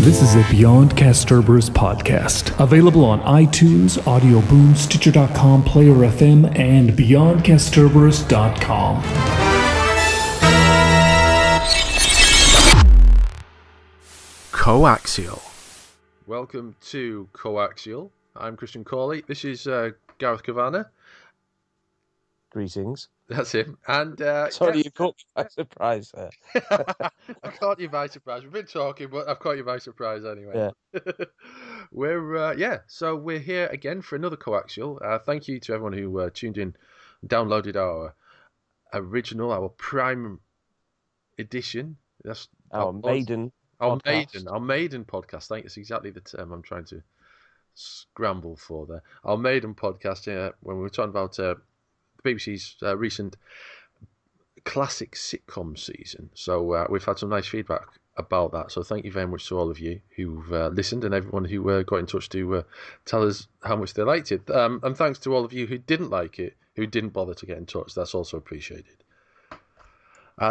This is a Beyond Castorber's podcast, available on iTunes, Audio Boom, Stitcher.com, Player FM, and BeyondCastorber's.com. Coaxial. Welcome to Coaxial. I'm Christian Cawley. This is Gareth Kavanagh. Greetings. That's him. And sorry, you caught me by surprise there. I caught you by surprise. We've been talking, but I've caught you by surprise anyway. Yeah. So we're here again for another Coaxial. Thank you to everyone who tuned in, downloaded our original, our prime edition. That's our maiden podcast. I think it's exactly the term I'm trying to scramble for there. Our maiden podcast. When we were talking about BBC's recent classic sitcom season. So we've had some nice feedback about that. So thank you very much to all of you who've listened and everyone who got in touch to tell us how much they liked it. And thanks to all of you who didn't like it, who didn't bother to get in touch. That's also appreciated.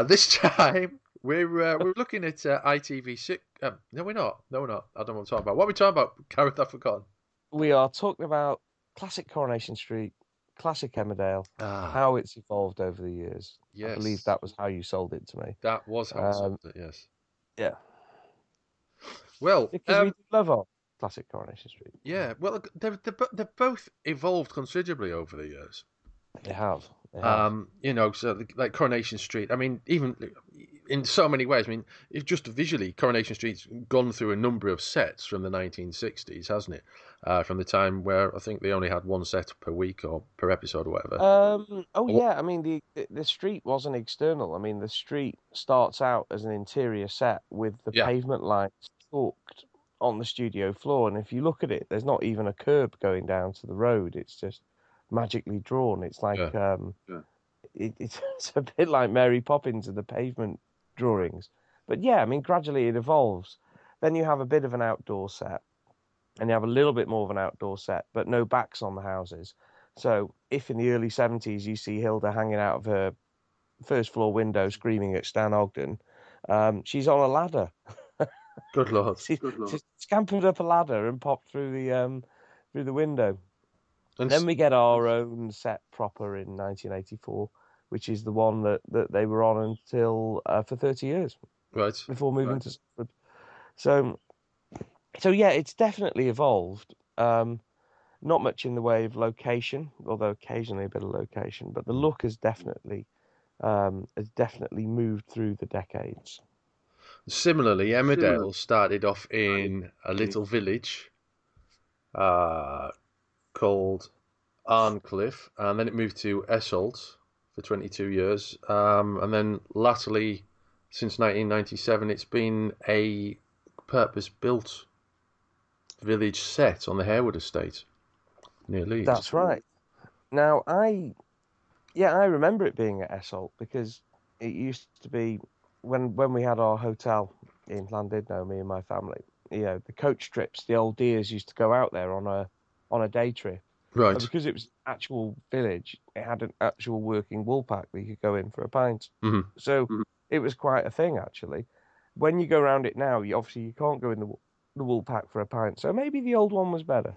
This time we're looking at ITV no, we're not. I don't know what I'm talking about. What are we talking about, Gareth? I've forgotten. We are talking about classic Coronation Street, classic Emmerdale, how it's evolved over the years. Yes. I believe that was how you sold it to me. That was how I sold it, yes. Yeah. Well, because we love our classic Coronation Street. Yeah, well, they've both evolved considerably over the years. They have. So like Coronation Street, I mean, even in so many ways, I mean, it's just visually, Coronation Street's gone through a number of sets from the 1960s, hasn't it? From the time where I think they only had one set per week or per episode or whatever. Yeah, I mean, the street wasn't external. I mean, the street starts out as an interior set with the pavement lines chalked on the studio floor. And if you look at it, there's not even a curb going down to the road. It's just magically drawn. It's like it's a bit like Mary Poppins and the pavement drawings. But yeah, I mean, gradually it evolves. Then you have a bit of an outdoor set, and you have a little bit more of an outdoor set, but no backs on the houses. So if in the early 70s you see Hilda hanging out of her first floor window screaming at Stan Ogden, she's on a ladder. Good Lord. She scampered up a ladder and popped through the window. And then we get our own set proper in 1984, which is the one that they were on until for 30 years. Right. Before moving to Salford. So yeah, it's definitely evolved. Not much in the way of location, although occasionally a bit of location, but the look has definitely moved through the decades. Similarly, Emmerdale started off in a little village called Arncliffe, and then it moved to Esholt for 22 years, and then latterly, since 1997, it's been a purpose-built village set on the Harewood estate near Leeds. That's right. Now, I remember it being at Esholt because it used to be when we had our hotel in Llandudno, me and my family. You know, the coach trips, the old dears used to go out there on a day trip. Right. And because it was an actual village, it had an actual working wool pack that you could go in for a pint. Mm-hmm. So it was quite a thing, actually. When you go around it now, you can't go in the wool pack for a pint. So maybe the old one was better.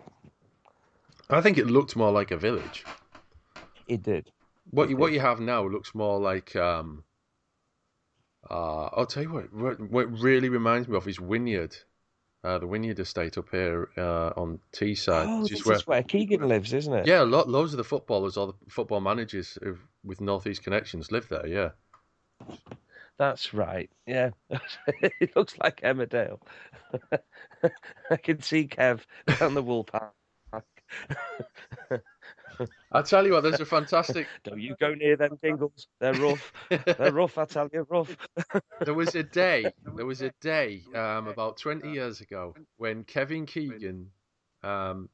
I think it looked more like a village. It did. What you have now looks more like I'll tell you what it really reminds me of is Wynyard. The Wynyard estate up here on Teesside. Oh, this is where Keegan lives, isn't it? Yeah, loads of the footballers or the football managers with North East connections live there, yeah. That's right, yeah. It looks like Emmerdale. I can see Kev down the wool pack. I tell you what, there's a fantastic... Don't you go near them dingles. They're rough. They're rough, I tell you, rough. There was a day about 20 years ago when Kevin Keegan,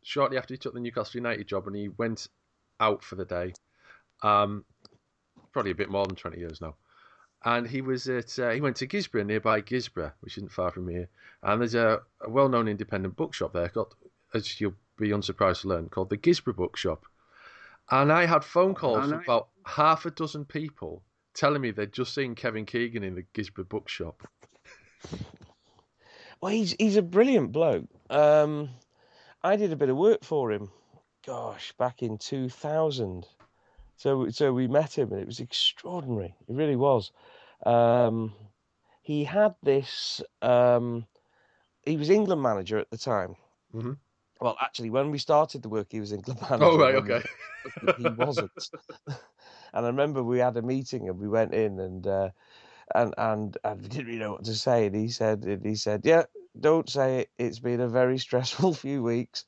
shortly after he took the Newcastle United job and he went out for the day, probably a bit more than 20 years now, and he went to Gisborough, nearby Gisborough, which isn't far from here, and there's a well-known independent bookshop there called, as you'll be unsurprised to learn, called the Gisborough Bookshop. And I had phone calls from about half a dozen people telling me they'd just seen Kevin Keegan in the Gisborough Bookshop. Well, he's a brilliant bloke. I did a bit of work for him, gosh, back in 2000. So we met him, and it was extraordinary. It really was. Um, he had this. He was England manager at the time. Hmm. Well, actually, when we started the work, he was England Oh, manager. right, When we okay. finished, he wasn't. And I remember we had a meeting, and we went in, and I didn't really know what to say. And he said, "Yeah, don't say it. It's been a very stressful few weeks,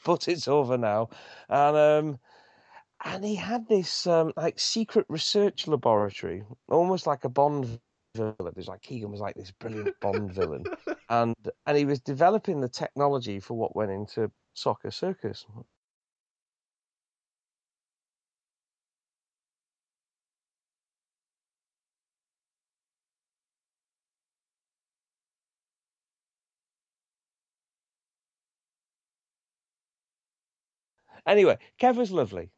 but it's over now." And and he had this like secret research laboratory, almost like a Bond villain. There's like Keegan was like this brilliant Bond villain, and he was developing the technology for what went into Soccer Circus. Anyway, Kev was lovely.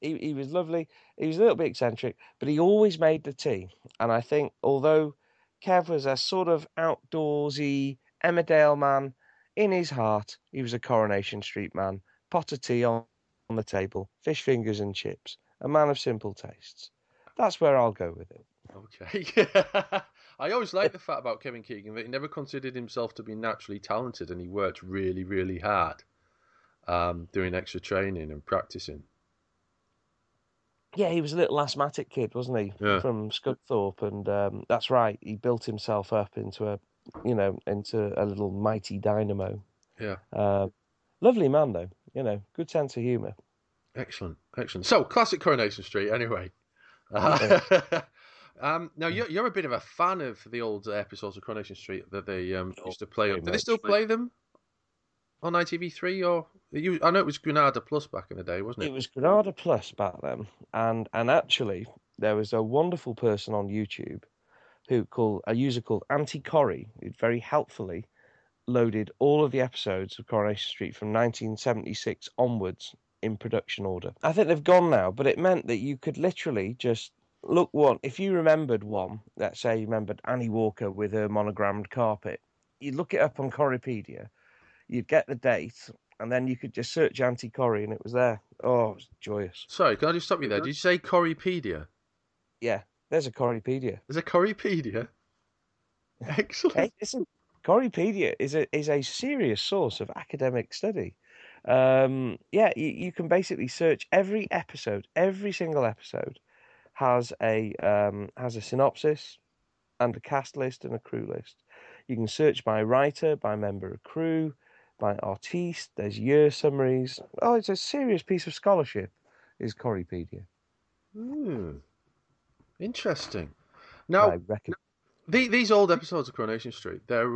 He was lovely. He was a little bit eccentric, but he always made the tea. And I think although Kev was a sort of outdoorsy Emmerdale man, in his heart, he was a Coronation Street man. Pot of tea on the table, fish fingers and chips. A man of simple tastes. That's where I'll go with it. Okay. I always liked the fact about Kevin Keegan that he never considered himself to be naturally talented, and he worked really, really hard, doing extra training and practicing. Yeah, he was a little asthmatic kid, wasn't he, Yeah, from Scunthorpe, and that's right. He built himself up into into a little mighty dynamo. yeah. Uh, Lovely man, though. Good sense of humour. Excellent, excellent. So, classic Coronation Street, anyway. Yes. Now, you're a bit of a fan of the old episodes of Coronation Street that they Oh, used to play. very Do they still much. play them on ITV3 or? I know it was Granada Plus back in the day, wasn't It it? was Granada Plus back then, and actually there was a wonderful person on YouTube who called a user called Auntie Corrie, who very helpfully loaded all of the episodes of Coronation Street from 1976 onwards in production order. I think they've gone now, but it meant that you could literally just look one. If you remembered one, let's say you remembered Annie Walker with her monogrammed carpet, you'd look it up on Corripedia, you'd get the date, and then you could just search Auntie Corrie and it was there. Oh, it was joyous. Sorry, can I just stop you there? Did you say Corripedia? Yeah, there's a Corripedia. Is it Corripedia? Hey, Excellent. listen, Corripedia is a serious source of academic study. Yeah, you can basically search every episode. Every single episode has a synopsis and a cast list and a crew list. You can search by writer, by member of crew, by artiste. There's year summaries. Oh, it's a serious piece of scholarship, is Corripedia. Hmm, interesting. I Now, reckon. these old episodes of Coronation Street, they're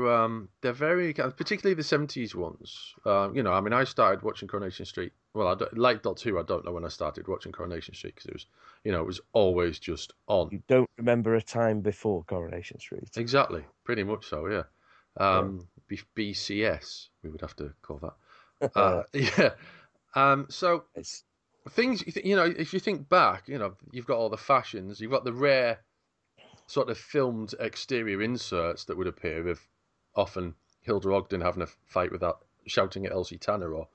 very, particularly the '70s ones. I mean, I started watching Coronation Street. Well, like Doctor Who, I don't know when I started watching Coronation Street because it was always just on. You don't remember a time before Coronation Street. Exactly, pretty much so, yeah. Yeah. BCS, we would have to call that. Yeah. So It's things, if you think back, you've got all the fashions, you've got the rare sort of filmed exterior inserts that would appear of often Hilda Ogden having a fight with that, shouting at Elsie Tanner or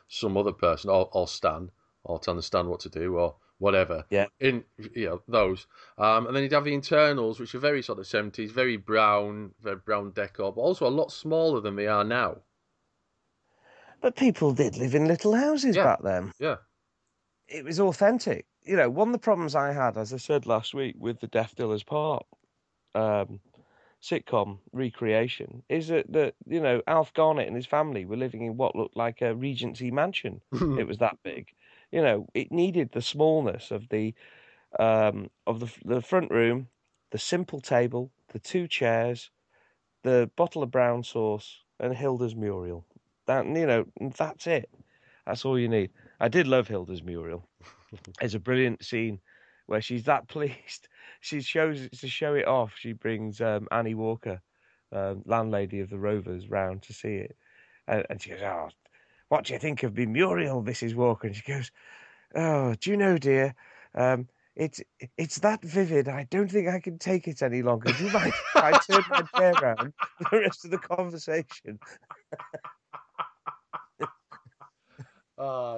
some other person, or Stan, or telling Stan what to do, or whatever. yeah. In those, and then you'd have the internals, which are very sort of '70s, very brown decor, but also a lot smaller than they are now. But people did live in little houses Yeah, back then. yeah. It was authentic. One of the problems I had, as I said last week, with the Deaf Dillers Park um, sitcom recreation, is that Alf Garnett and his family were living in what looked like a Regency mansion. It was that big. It needed the smallness of the front room, the simple table, the two chairs, the bottle of brown sauce, and Hilda's Muriel. That's it. That's all you need. I did love Hilda's Muriel. There's a brilliant scene where she's that pleased. She shows to show it off. She brings Annie Walker, landlady of the Rovers, round to see it, and she goes, "Oh, what do you think of me Muriel, Mrs. Walker?" And she goes, "Oh, do you know, dear? it's that vivid. I don't think I can take it any longer. Do you mind if I turn my chair around for the rest of the conversation?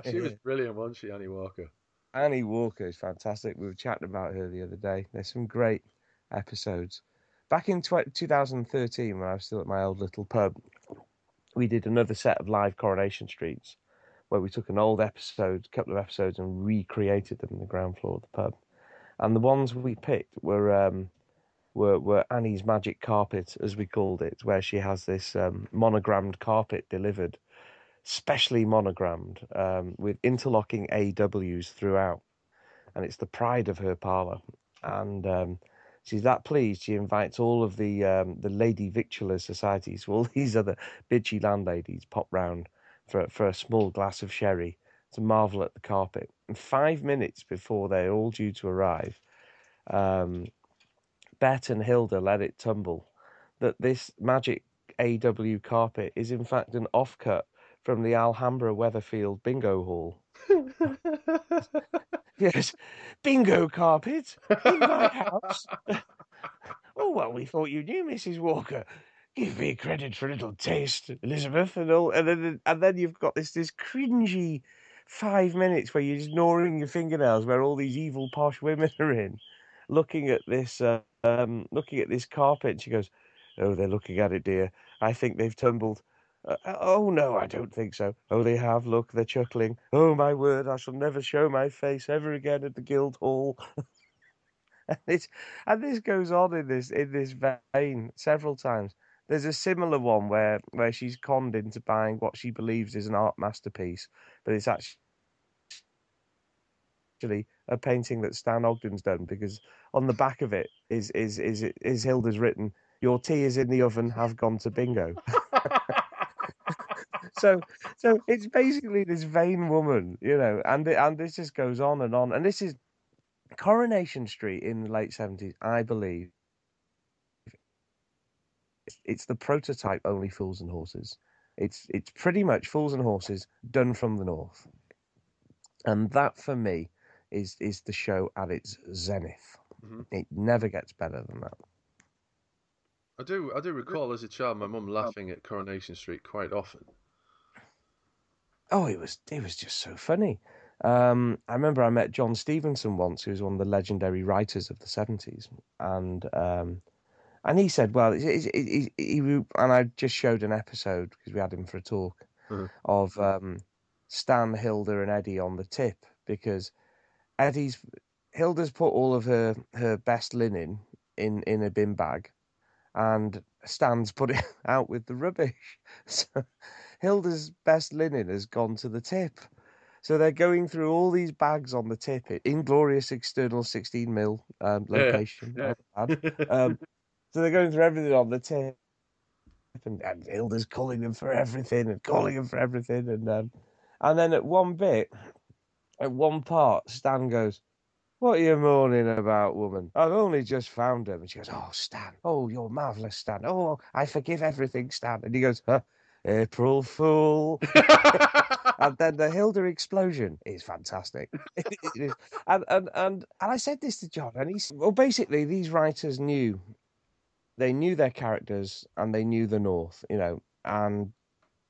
She was brilliant, wasn't she, Annie Walker? Annie Walker is fantastic. We were chatting about her the other day. There's some great episodes. Back in 2013, when I was still at my old little pub, we did another set of live Coronation Streets, where we took an old episode, couple of episodes, and recreated them in the ground floor of the pub. And the ones we picked were Annie's Magic Carpet, as we called it, where she has this monogrammed carpet delivered, specially monogrammed, with interlocking AWs throughout. And it's the pride of her parlour. And she's that pleased, she invites all of the Lady Victular societies, so all these other bitchy landladies pop round for a small glass of sherry to marvel at the carpet. And 5 minutes before they're all due to arrive, Bet and Hilda let it tumble that this magic AW carpet is in fact an offcut from the Alhambra Weatherfield bingo hall. Yes, bingo carpet in my house. Oh, well, we thought you knew, Mrs. Walker. Give me credit for a little taste, Elizabeth, and all. And then you've got this cringy 5 minutes where you're just gnawing your fingernails, where all these evil posh women are in, looking at this carpet. And she goes, "Oh, they're looking at it, dear. I think they've tumbled." Oh, no, I don't think so. Oh, they have. Look, they're chuckling. Oh, my word, I shall never show my face ever again at the Guildhall. And this goes on in this vein several times. There's a similar one where she's conned into buying what she believes is an art masterpiece, but it's actually a painting that Stan Ogden's done, because on the back of it is Hilda's written, "Your tea is in the oven, have gone to bingo." So it's basically this vain woman, and this just goes on, and this is Coronation Street in the late 70s, I believe. It's the prototype Only Fools and Horses. It's pretty much Fools and Horses done from the north, and that for me is the show at its zenith. Mm-hmm. It never gets better than that. I do recall as a child my mum laughing at Coronation Street quite often. Oh, it was just so funny. I remember I met John Stevenson once, who was one of the legendary writers of the 70s, and he said, well, he and I just showed an episode, because we had him for a talk, of Stan, Hilda and Eddie on the tip, because Hilda's put all of her best linen in a bin bag, and Stan's put it out with the rubbish. So Hilda's best linen has gone to the tip. So they're going through all these bags on the tip, inglorious external 16mm location. Yeah. So they're going through everything on the tip, and Hilda's calling them for everything, and then at one part, Stan goes, "What are you moaning about, woman? I've only just found them." And she goes, "Oh, Stan. Oh, you're marvellous, Stan. Oh, I forgive everything, Stan." And he goes, "Huh? April Fool." And then the Hilda explosion is fantastic. It is. And I said this to John, and he said, well, basically, these writers knew their characters, and they knew the North, and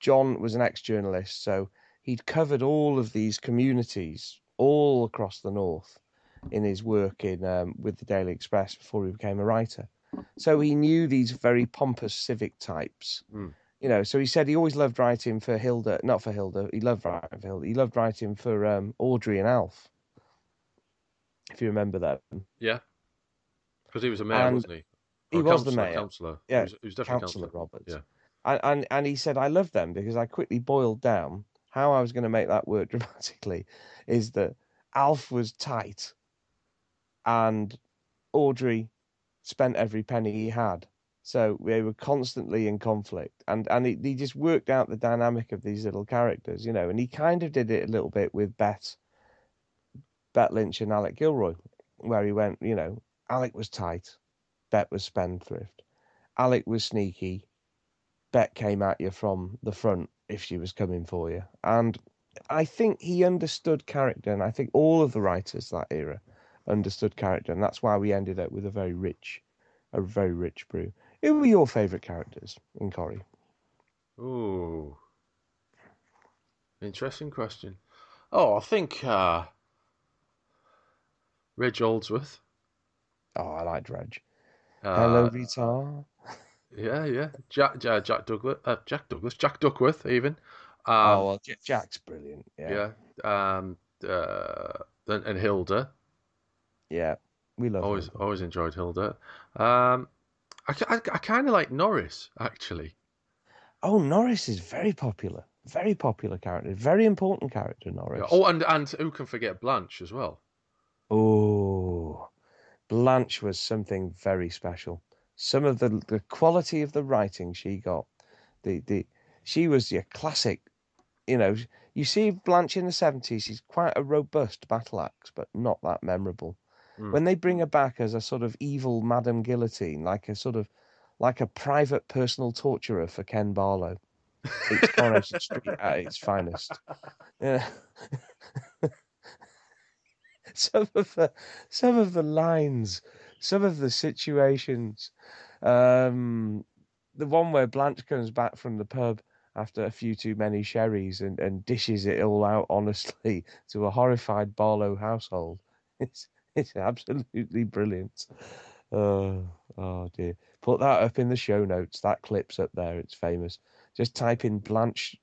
John was an ex-journalist, so he'd covered all of these communities all across the North in his work with the Daily Express before he became a writer. So he knew these very pompous civic types. So he said he always loved writing for Hilda, not for Hilda. He loved writing for Hilda. He loved writing for Audrey and Alf, if you remember that. Yeah, because he was a mayor, wasn't he? He was the mayor. Councillor. Yeah, he was definitely Councillor Roberts. Yeah. And he said, I love them because I quickly boiled down how I was going to make that work dramatically, is that Alf was tight and Audrey spent every penny he had. So they were constantly in conflict. And he just worked out the dynamic of these little characters, and he kind of did it a little bit with Bet Lynch and Alec Gilroy, where he went, Alec was tight, Bet was spendthrift. Alec was sneaky, Bet came at you from the front if she was coming for you. And I think he understood character, and I think all of the writers that era understood character, and that's why we ended up with a very rich brew. Who were your favourite characters in Corrie? Ooh, interesting question. Oh, I think Reg Oldsworth. Oh, I liked Reg. Hello, Uh, Rita. yeah. Jack Duckworth, even. Oh, Um, well, Jack's brilliant. Yeah, yeah. Um, and Hilda. yeah, we love Always, Hilda. always enjoyed Hilda. Um, I kind of like Norris actually. Oh, Norris is very popular character, very important character, Yeah. Norris. Oh, and who can forget Blanche as well? Oh, Blanche was something very special. Some of the quality of the writing she got, the she was your classic. You know, you see Blanche in the 70s. She's quite a robust battle axe, but not that memorable. Mm. When they bring her back as a sort of evil Madame Guillotine, like a private personal torturer for Ken Barlow, it's Coronation Street at its finest. Yeah. some of the some of the lines, some of the situations. Um, the one where Blanche comes back from the pub after a few too many sherries and dishes it all out honestly to a horrified Barlow household. It's absolutely brilliant. Oh, oh dear. Put that up in the show notes. That clip's up there. It's famous. Just type in Blanche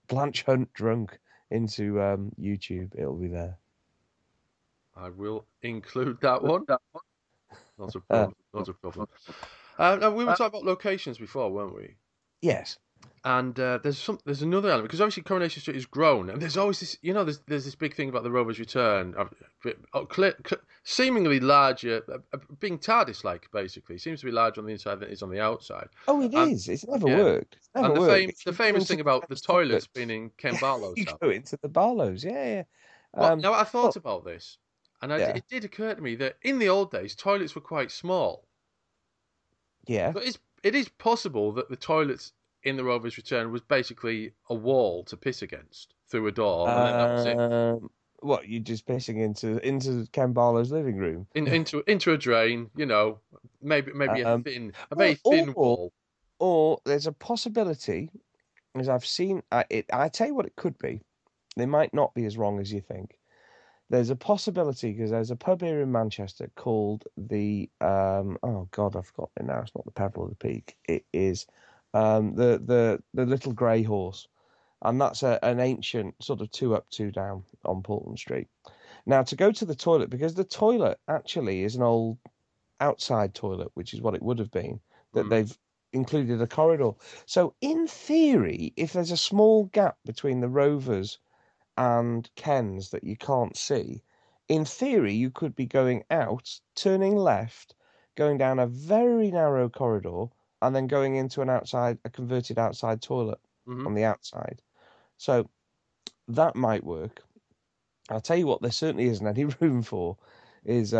Hunt drunk into YouTube. It'll be there. I will include that one. Not a Uh, problem. Not a problem. Now we were talking about locations before, weren't we? yes. And there's another element because obviously Coronation Street has grown, and there's always this, there's this big thing about the Rovers Return, seemingly larger, being TARDIS-like basically. It seems to be larger on the inside than it is on the outside. Oh, it And is. It's never yeah, worked. It's never and worked. If the you go famous into thing the about the men's toilets toilets, being in Ken Barlow's you house. go into the Barlows. Yeah, yeah. Well, now I thought Well, about this, and yeah, it did occur to me that in the old days toilets were quite small. yeah. So it is possible that the toilets in the Rovers Return was basically a wall to piss against through a door, and then that was it. What, you just pissing into Ken Barlow's living room? Into a drain, maybe Um, a very or thin wall. or there's a possibility, as I've seen, I tell you what it could be. They might not be as wrong as you think. There's a possibility because there's a pub here in Manchester called the oh God, I've forgotten it now. It's not the Pebble of the Peak. It is the Little Grey Horse, and that's an ancient sort of two up, two down on Portland Street. Now to go to the toilet, because the toilet actually is an old outside toilet, which is what it would have been, that Mm, they've included a corridor. So in theory, if there's a small gap between the Rovers and Ken's that you can't see, in theory, you could be going out, turning left, going down a very narrow corridor, and then going into a converted outside toilet hmm on the outside. So that might work. I'll tell you what, there certainly isn't any room for is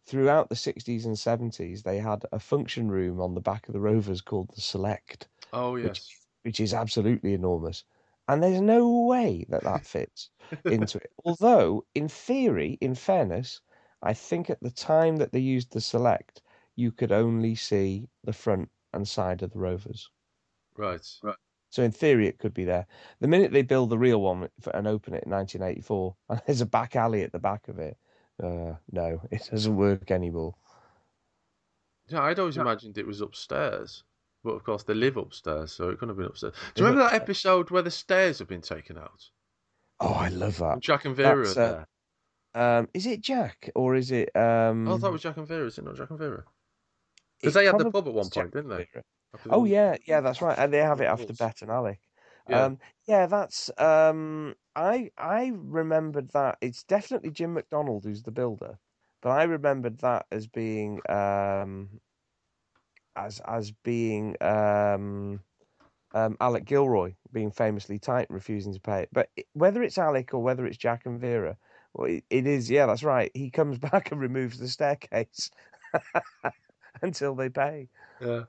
throughout the 60s and 70s, they had a function room on the back of the Rovers called the Select, Oh which yes. which is absolutely enormous. And there's no way that that fits into it. Although, in theory, in fairness, I think at the time that they used the Select, you could only see the front and side of the Rovers. Right. So in theory, it could be there. The minute they build the real one and open it in 1984, and there's a back alley at the back of it, no, it doesn't work anymore. Yeah, I'd always imagined it was upstairs, but of course they live upstairs, so it couldn't have been upstairs. Do you Live remember that upstairs. episode where the stairs have been taken out? Oh, I love that. And Jack and Vera are That's there. is it Jack or is it Oh, I thought it was Jack and Vera. Is it not Jack and Vera? Because it they had the probably pub at one is Jack point, didn't they? Vera. After Oh all yeah, yeah, that's right. And they have it the after rules. Bet and Alec. Yeah. Yeah, that's I remembered that it's definitely Jim McDonald who's the builder, but I remembered that as being as being Alec Gilroy being famously tight and refusing to pay it. But whether it's Alec or whether it's Jack and Vera, well, it is. Yeah, that's right. He comes back and removes the staircase until they pay. Yeah.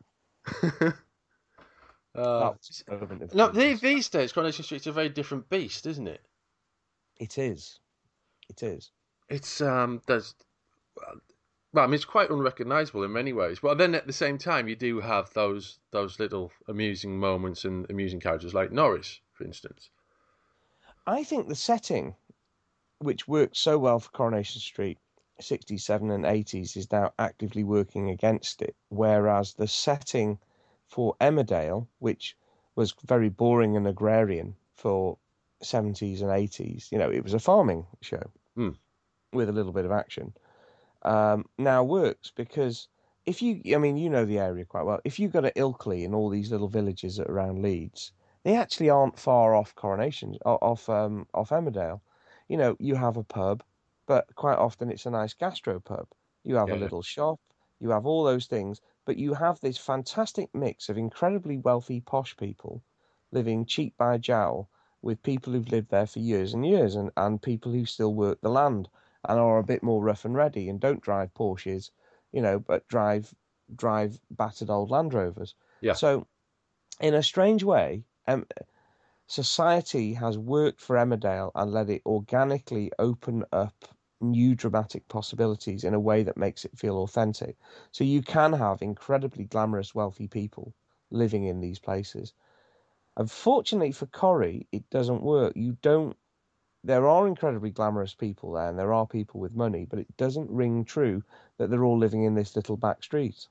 That was a moment of No, genius. these days, Coronation Street's a very different beast, isn't it? It is. It is. It's there's Well, I mean, it's quite unrecognisable in many ways. But then at the same time, you do have those little amusing moments and amusing characters like Norris, for instance. I think the setting, which worked so well for Coronation Street, 67 and 80s, is now actively working against it. Whereas the setting for Emmerdale, which was very boring and agrarian for 70s and 80s, it was a farming show Hmm. with a little bit of action, now works because I mean, you know the area quite well. If you go to Ilkley and all these little villages around Leeds, they actually aren't far off off Emmerdale. You have a pub, but quite often it's a nice gastro pub. You have a Yeah. little shop, you have all those things, but you have this fantastic mix of incredibly wealthy, posh people living cheap by jowl with people who've lived there for years and years and people who still work the land and are a bit more rough and ready and don't drive Porsches, but drive battered old Land Rovers. Yeah. So, in a strange way, society has worked for Emmerdale and let it organically open up new dramatic possibilities in a way that makes it feel authentic. So you can have incredibly glamorous, wealthy people living in these places. Unfortunately for Corrie, it doesn't work. There are incredibly glamorous people there, and there are people with money, but it doesn't ring true that they're all living in this little back street.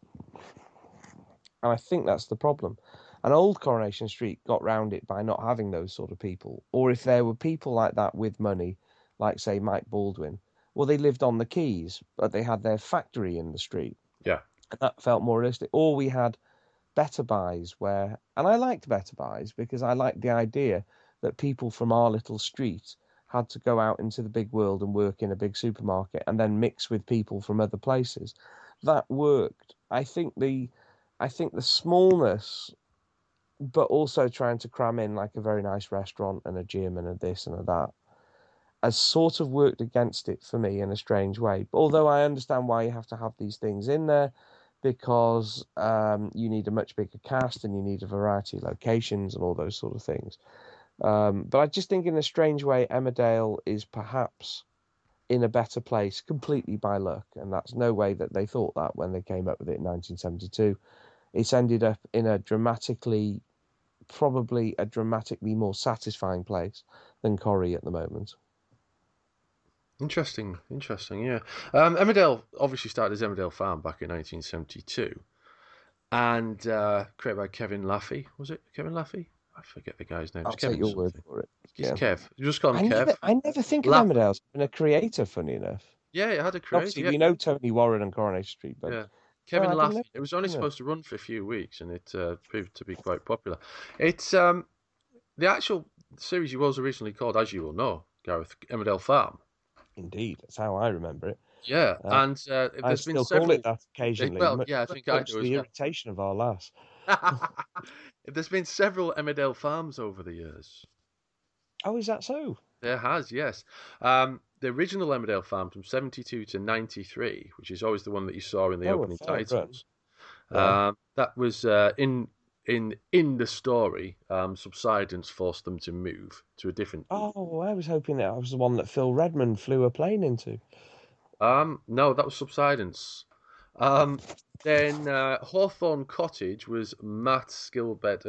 And I think that's the problem. And old Coronation Street got round it by not having those sort of people. Or if there were people like that with money, like, say, Mike Baldwin, well, they lived on the quays, but they had their factory in the street. Yeah. And that felt more realistic. Or we had Better Buys and I liked Better Buys because I liked the idea that people from our little street had to go out into the big world and work in a big supermarket and then mix with people from other places. That worked. I think the smallness, but also trying to cram in like a very nice restaurant and a gym and a this and a that, has sort of worked against it for me in a strange way. Although I understand why you have to have these things in there, because you need a much bigger cast and you need a variety of locations and all those sort of things. But I just think in a strange way, Emmerdale is perhaps in a better place completely by luck. And that's no way that they thought that when they came up with it in 1972. It's ended up in probably a dramatically more satisfying place than Corrie at the moment. Interesting, yeah. Emmerdale obviously started as Emmerdale Farm back in 1972 and created by Kevin Laffey. Was it Kevin Laffey? I forget the guy's name. I'll It's Kevin take your word something. for it. It's Yeah. Kev. You just call him I Kev. never think of Laffey. Emmerdale as being a creator, funny enough. Yeah, it had a Obviously, creator. we know Tony Warren and Coronation Street, but Yeah. no, Kevin I didn't know. Laffey. It was only Didn't know. supposed to run for a few weeks, and it proved to be quite popular. It's the actual series was originally called, as you will know, Gareth, Emmerdale Farm. Indeed, that's how I remember it. Yeah, and I there's been still call several. it that occasionally. Well, yeah, I think I Much do to as the well. irritation of our lass. There's been several Emmerdale Farms over the years. Oh, is that so? There has, yes. The original Emmerdale Farm from 72 to 93, which is always the one that you saw in the Oh, a opening fair run. titles. Yeah. That was in the story. Subsidence forced them to move to a different. Oh, I was hoping that was the one that Phil Redmond flew a plane into. No, that was Subsidence. Then Hawthorne Cottage was Matt Skilbeck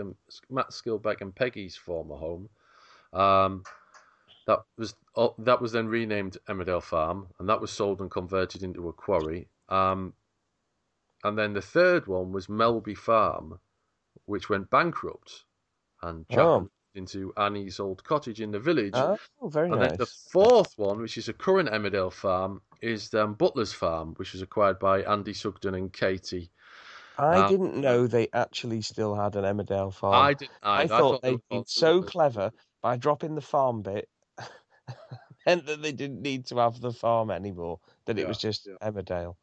and Peggy's former home. That was then renamed Emmerdale Farm, and that was sold and converted into a quarry. And then the third one was Melby Farm, which went bankrupt, and Jack moved into Annie's old cottage in the village. Oh, very and nice. then the fourth one, which is a current Emmerdale Farm, is Butler's Farm, which was acquired by Andy Sugden and Katie. I didn't know they actually still had an Emmerdale farm. I didn't. I thought they'd been so clever by dropping the farm bit, and that they didn't need to have the farm anymore. That it was just Emmerdale.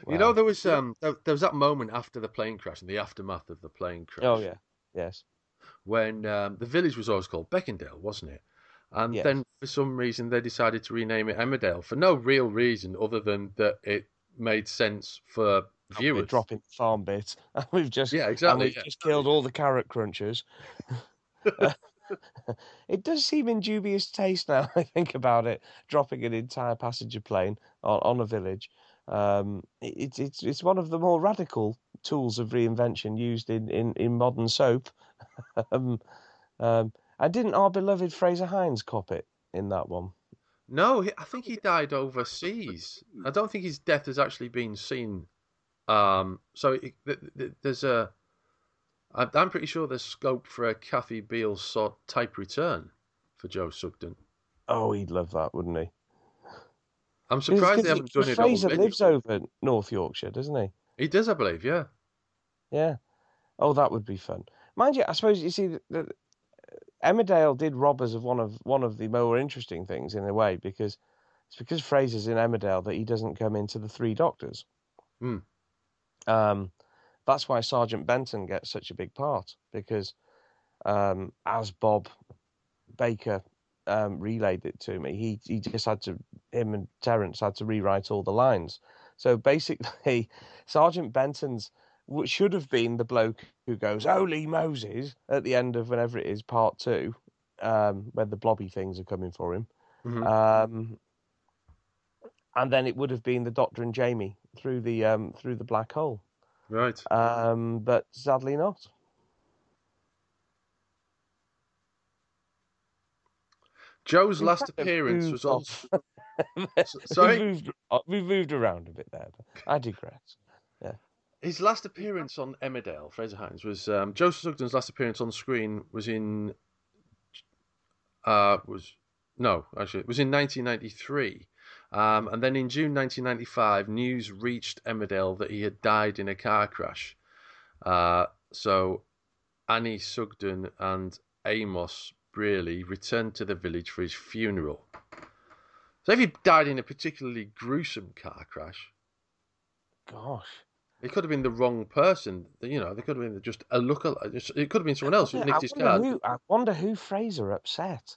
Wow. You know, there was that moment after the plane crash and the aftermath of the plane crash. Oh yeah, yes. When the village was always called Beckendale, wasn't it? And then for some reason they decided to rename it Emmerdale for no real reason other than that it made sense for viewers. We're dropping the farm bit. We've just just killed all the carrot crunchers. It does seem in dubious taste now. I think about it, dropping an entire passenger plane on a village. It's one of the more radical tools of reinvention used in modern soap. um, and didn't our beloved Fraser Hines cop it in that one? No, I think he died overseas. I don't think his death has actually been seen. There's a. I'm pretty sure there's scope for a Kathy Beale sort type return for Joe Sugden. Oh, he'd love that, wouldn't he? I'm surprised they haven't done it Fraser already. lives over North Yorkshire, doesn't he? He does, I believe. Yeah. Yeah. Oh, that would be fun. Mind you, I suppose you see that Emmerdale did rob us of one of the more interesting things in a way, because it's because Fraser's in Emmerdale that he doesn't come into the Three Doctors. Hmm. That's why Sergeant Benton gets such a big part, because as Bob Baker relayed it to me, he just him and Terence had to rewrite all the lines. So basically, Sergeant Benton's should have been the bloke who goes, "Holy Moses," at the end of whenever it is, part 2, when the blobby things are coming for him. Mm-hmm. And then it would have been the Doctor and Jamie through the black hole. Right. But sadly not. Joe's last appearance was on. Sorry? We've moved around a bit there. I digress. Yeah. His last appearance on Emmerdale, Fraser Hines, was Joe Sugden's last appearance on screen was in. It was in 1993. And then in June 1995, news reached Emmerdale that he had died in a car crash. So Annie Sugden and Amos Brearley returned to the village for his funeral. So if he died in a particularly gruesome car crash, gosh, it could have been the wrong person. You know, they could have been just a lookalike. It could have been someone else who nicked his car. I wonder who Fraser upset.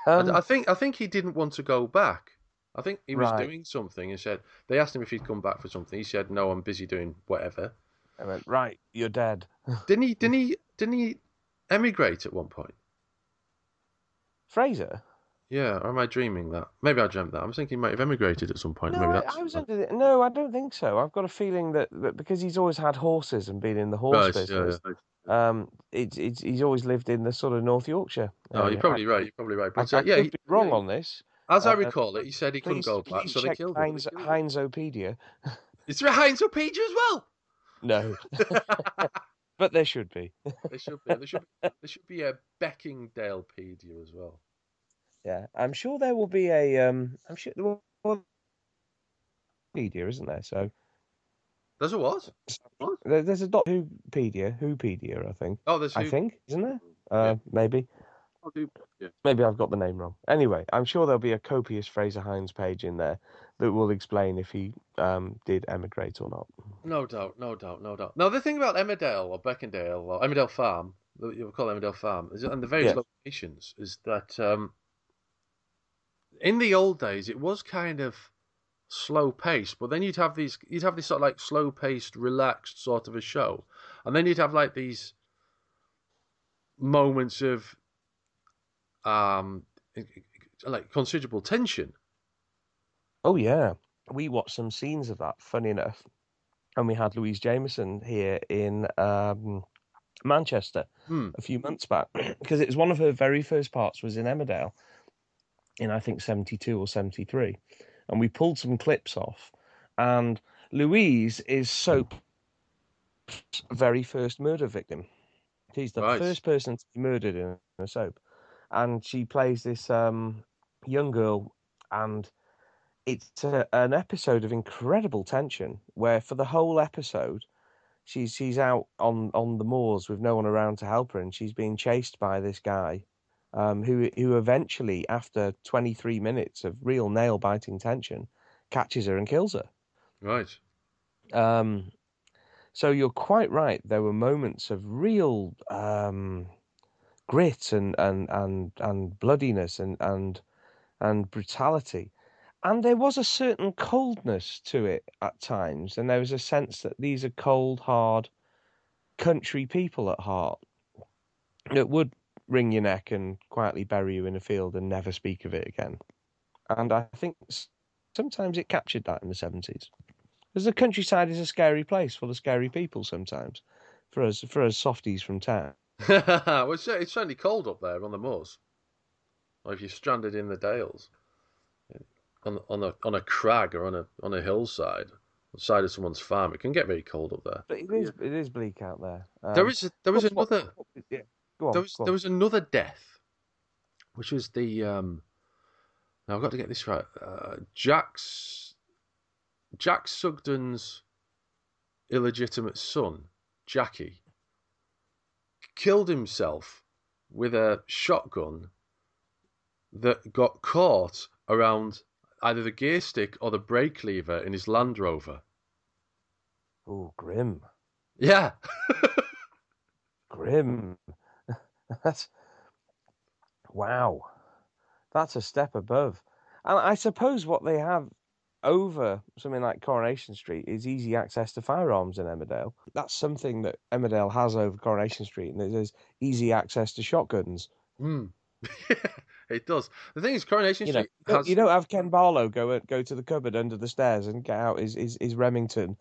I think he didn't want to go back. I think he was doing something and said they asked him if he'd come back for something. He said, "No, I'm busy doing whatever." I went, "Right, you're dead." Didn't he emigrate at one point? Fraser? Yeah, or am I dreaming that? Maybe I dreamt that. I was thinking he might have emigrated at some point. No, Maybe that's... I was no, I don't think so. I've got a feeling that because he's always had horses and been in the horse business, he's always lived in the sort of North Yorkshire. No, you're probably right. You're probably right. But I could be wrong on this. As I recall it, he said he couldn't go back, so they killed him. Heinzopedia. Is there a Heinzopedia as well? No, but there should be. There should be a Beckingdalepedia as well. Yeah, I'm sure there will be a. I'm sure there will be a Wikipedia, isn't there? So there's a what? There's a Whopedia, I think. Oh, there's. I think, isn't there? Maybe. Yeah. Maybe I've got the name wrong. Anyway, I'm sure there'll be a copious Fraser Hines page in there that will explain if he did emigrate or not. No doubt. Now, the thing about Emmerdale or Beckingdale or Emmerdale Farm, you call Emmerdale Farm, and the various locations, is that in the old days it was kind of slow paced, but then you'd have this sort of like slow paced, relaxed sort of a show, and then you'd have like these moments of like considerable tension. Oh yeah, we watched some scenes of that. Funny enough, and we had Louise Jameson here in Manchester a few months back because it was one of her very first parts was in Emmerdale in I think 72 or 73, and we pulled some clips off. And Louise is Soap's very first murder victim. She's the first person to be murdered in a soap. And she plays this young girl, and it's an episode of incredible tension where for the whole episode she's out on the moors with no one around to help her, and she's being chased by this guy who eventually, after 23 minutes of real nail-biting tension, catches her and kills her. Right. So you're quite right. There were moments of real grit and bloodiness and brutality, and there was a certain coldness to it at times, and there was a sense that these are cold, hard country people at heart that would wring your neck and quietly bury you in a field and never speak of it again. And I think sometimes it captured that in the 70s. Because the countryside is a scary place full of scary people sometimes, for us softies from town. Well, it's certainly cold up there on the moors. Or if you're stranded in the dales, on a crag or on a hillside, on the side of someone's farm, it can get very cold up there. But it is bleak out there. There was another Yeah, go on. there was another death, which was the now I've got to get this right. Jack Sugden's illegitimate son, Jackie, killed himself with a shotgun that got caught around either the gear stick or the brake lever in his Land Rover. Oh, grim. Yeah. Grim. Wow. That's a step above. And I suppose what they have over something like Coronation Street is easy access to firearms in Emmerdale. That's something that Emmerdale has over Coronation Street, and there's easy access to shotguns. It does. The thing is, Coronation Street you don't have Ken Barlow go to the cupboard under the stairs and get out his Remington.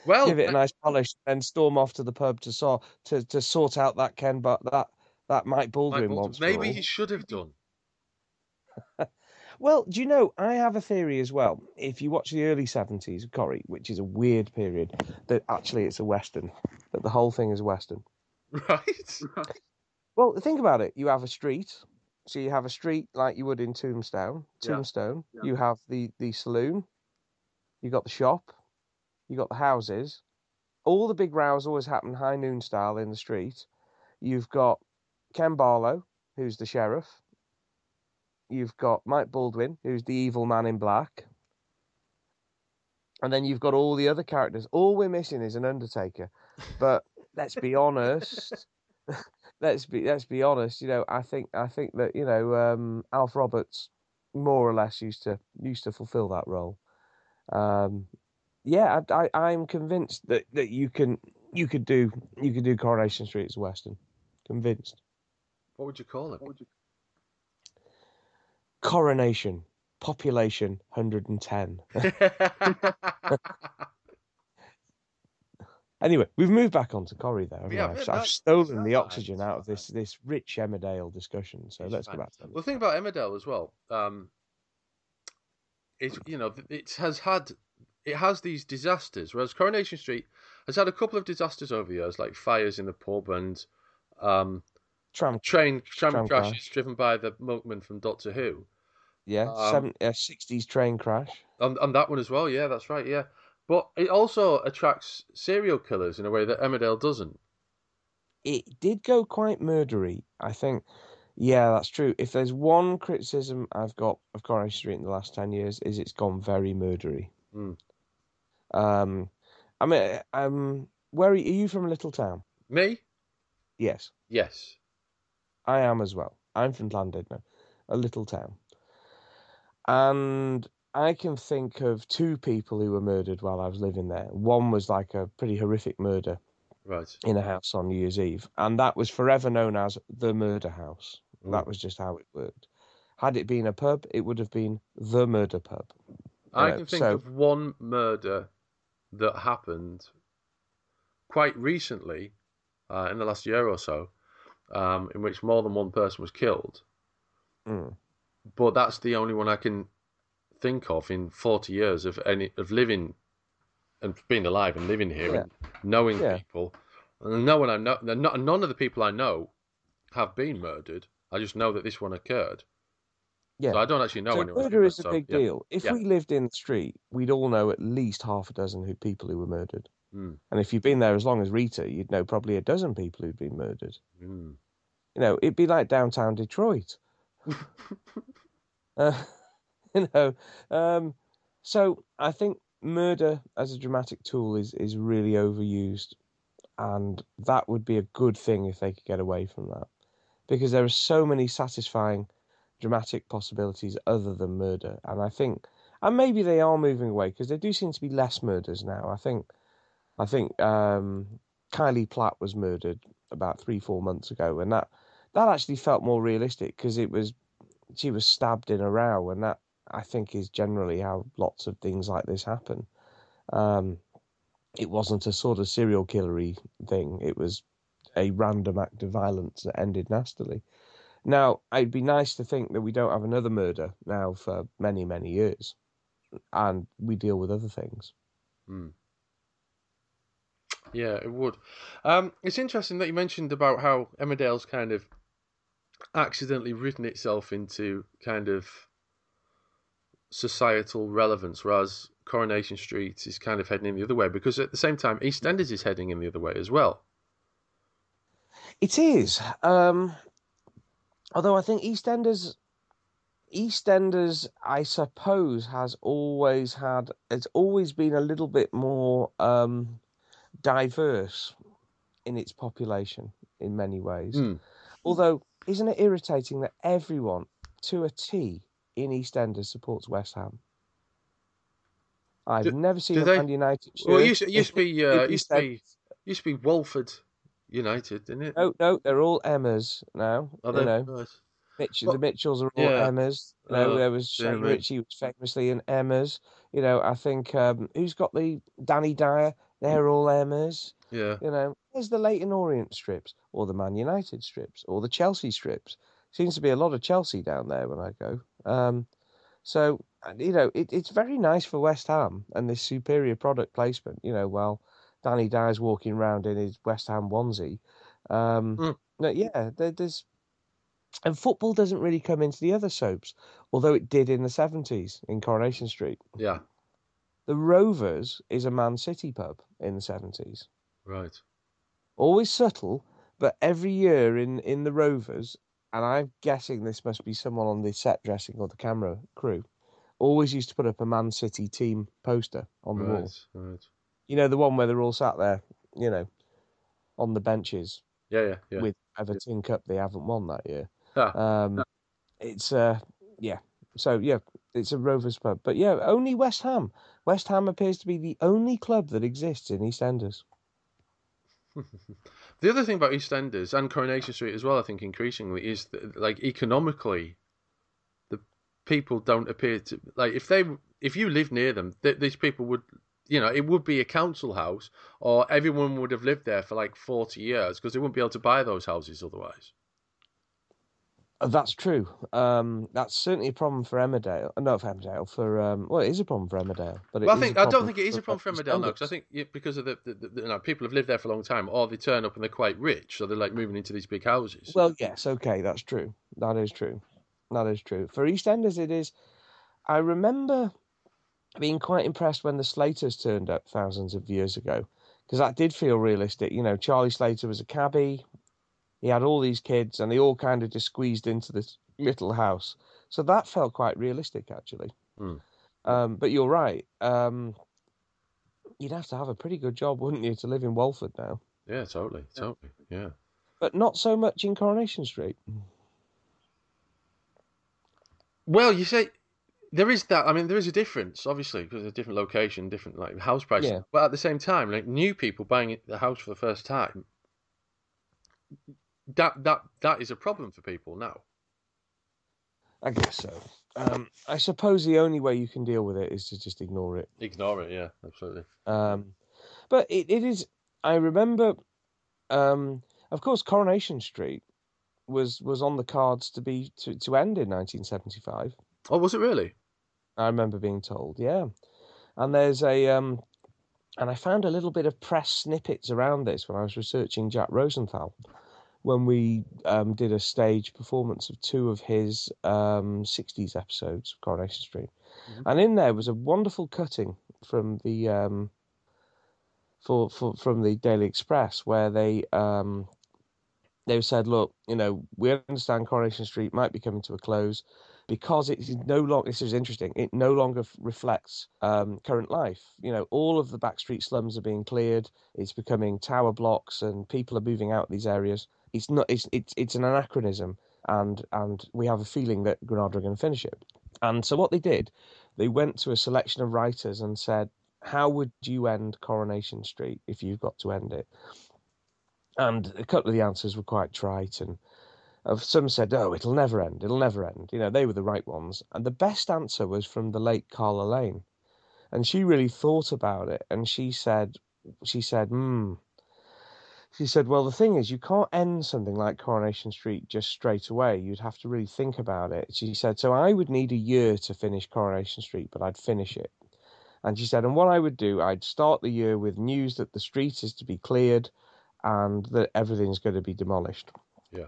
Well, give it a nice polish, and storm off to the pub to sort out that that Mike Baldwin wants. Maybe he should have done. Well, do you know, I have a theory as well. If you watch the early 70s, Corrie, which is a weird period, that actually it's a Western, that the whole thing is Western. Right. Well, think about it. You have a street. So you have a street like you would in Tombstone. Yeah. You have the saloon. You got the shop. You got the houses. All the big rows always happen high noon style in the street. You've got Ken Barlow, who's the sheriff. You've got Mike Baldwin, who's the evil man in black. And then you've got all the other characters. All we're missing is an Undertaker. But let's be honest. let's be honest. I think that Alf Roberts more or less used to fulfill that role. Yeah, I'm convinced that you could do Coronation Street as Western. Convinced. What would you call it? Coronation. Population 110. Anyway, we've moved back onto Corrie there. I've stolen the oxygen out of this rich Emmerdale discussion. So let's go back to them. Well, the thing about Emmerdale as well, it has these disasters, whereas Coronation Street has had a couple of disasters over the years, like fires in the pub and train crashes driven by the milkman from Doctor Who. Yeah, 60s train crash. On that one as well, yeah, that's right, yeah. But it also attracts serial killers in a way that Emmerdale doesn't. It did go quite murdery, I think. Yeah, that's true. If there's one criticism I've got of Coronation Street in the last 10 years, is it's gone very murdery. Where are you from? A little town? Me? Yes. Yes. I am as well. I'm from Llandudno, a little town. And I can think of two people who were murdered while I was living there. One was like a pretty horrific murder in a house on New Year's Eve. And that was forever known as the murder house. Ooh. That was just how it worked. Had it been a pub, it would have been the murder pub. I can think of one murder that happened quite recently, in the last year or so, in which more than one person was killed. But that's the only one I can think of in 40 years of living and being alive and living here and knowing people. And none of the people I know have been murdered. I just know that this one occurred. Yeah. So I don't actually know anyone. Murder is a big deal. If we lived in the street, we'd all know at least half a dozen people who were murdered. And if you've been there as long as Rita, you'd know probably a dozen people who'd been murdered. It'd be like downtown Detroit. So I think murder as a dramatic tool is really overused, and that would be a good thing if they could get away from that, because there are so many satisfying dramatic possibilities other than murder. And I think, and maybe they are moving away, because there do seem to be less murders now. I think Kylie Platt was murdered about 3-4 months ago, and that actually felt more realistic, because she was stabbed in a row, and that I think is generally how lots of things like this happen. It wasn't a sort of serial killery thing. It was a random act of violence that ended nastily. Now, it'd be nice to think that we don't have another murder now for many, many years, and we deal with other things. Yeah, it would. It's interesting that you mentioned about how Emmerdale's kind of accidentally written itself into kind of societal relevance, whereas Coronation Street is kind of heading in the other way, because at the same time, EastEnders is heading in the other way as well. It is. Although I think EastEnders, I suppose, it's always been a little bit more diverse in its population in many ways. Although, isn't it irritating that everyone, to a T, in EastEnders supports West Ham? I've never seen a Man United shirt. Well, it used to be Walford United, didn't it? No, they're all Emmas now. Are they? Right. The Mitchells are all Emmas. There was Shane Ritchie was famously an Emmas. I think who's got the Danny Dyer? They're all Emmas. Yeah. There's the Leyton Orient strips, or the Man United strips, or the Chelsea strips. Seems to be a lot of Chelsea down there when I go. So it's very nice for West Ham and this superior product placement. While Danny Dyer's walking around in his West Ham onesie. There's. And football doesn't really come into the other soaps, although it did in the 70s in Coronation Street. Yeah. The Rovers is a Man City pub in the 70s. Right. Always subtle, but every year in the Rovers, and I'm guessing this must be someone on the set dressing or the camera crew, always used to put up a Man City team poster on the wall. Right. The one where they're all sat there, on the benches. Yeah. With Everton Cup they haven't won that year. It's So it's a Rovers pub. But only West Ham. West Ham appears to be the only club that exists in EastEnders. The other thing about EastEnders and Coronation Street as well, I think increasingly, is that, like, economically, the people don't appear to like if you live near them, these people would. It would be a council house, or everyone would have lived there for like 40 years because they wouldn't be able to buy those houses otherwise. That's true. That's certainly a problem for Emmerdale. Not for Emmerdale. It is a problem for Emmerdale. But I don't think it is a problem for Emmerdale now, because I think because of the people have lived there for a long time, or they turn up and they're quite rich, so they're like moving into these big houses. Well, yes, okay, that's true. That is true. For EastEnders, it is. I remember being quite impressed when the Slaters turned up thousands of years ago, because that did feel realistic. Charlie Slater was a cabbie. He had all these kids, and they all kind of just squeezed into this little house. So that felt quite realistic, actually. But you're right. You'd have to have a pretty good job, wouldn't you, to live in Walford now? Yeah, totally. Yeah. But not so much in Coronation Street. Well, you say there is that. I mean, there is a difference, obviously, because of a different location, different like house prices. Yeah. But at the same time, like new people buying the house for the first time, that is a problem for people now. I guess so. I suppose the only way you can deal with it is to just ignore it. Ignore it, yeah, absolutely. But it is. I remember, of course, Coronation Street was on the cards to end in 1975. Oh, was it really? I remember being told, yeah. And there's and I found a little bit of press snippets around this when I was researching Jack Rosenthal, when we did a stage performance of 2 of his 60s episodes of Coronation Street. Mm-hmm. And in there was a wonderful cutting from the from the Daily Express, where they said, look, we understand Coronation Street might be coming to a close because it's no longer, this is interesting, it no longer reflects current life. All of the backstreet slums are being cleared. It's becoming tower blocks and people are moving out of these areas. It's not. It's an anachronism, and we have a feeling that Granada are going to finish it. And so what they did, they went to a selection of writers and said, how would you end Coronation Street if you've got to end it? And a couple of the answers were quite trite, and some said, oh, it'll never end. They were the right ones. And the best answer was from the late Carla Lane. And she really thought about it, and she said, She said, well, the thing is, you can't end something like Coronation Street just straight away. You'd have to really think about it. She said, so I would need a year to finish Coronation Street, but I'd finish it. And she said, and what I would do, I'd start the year with news that the street is to be cleared and that everything's going to be demolished. Yeah.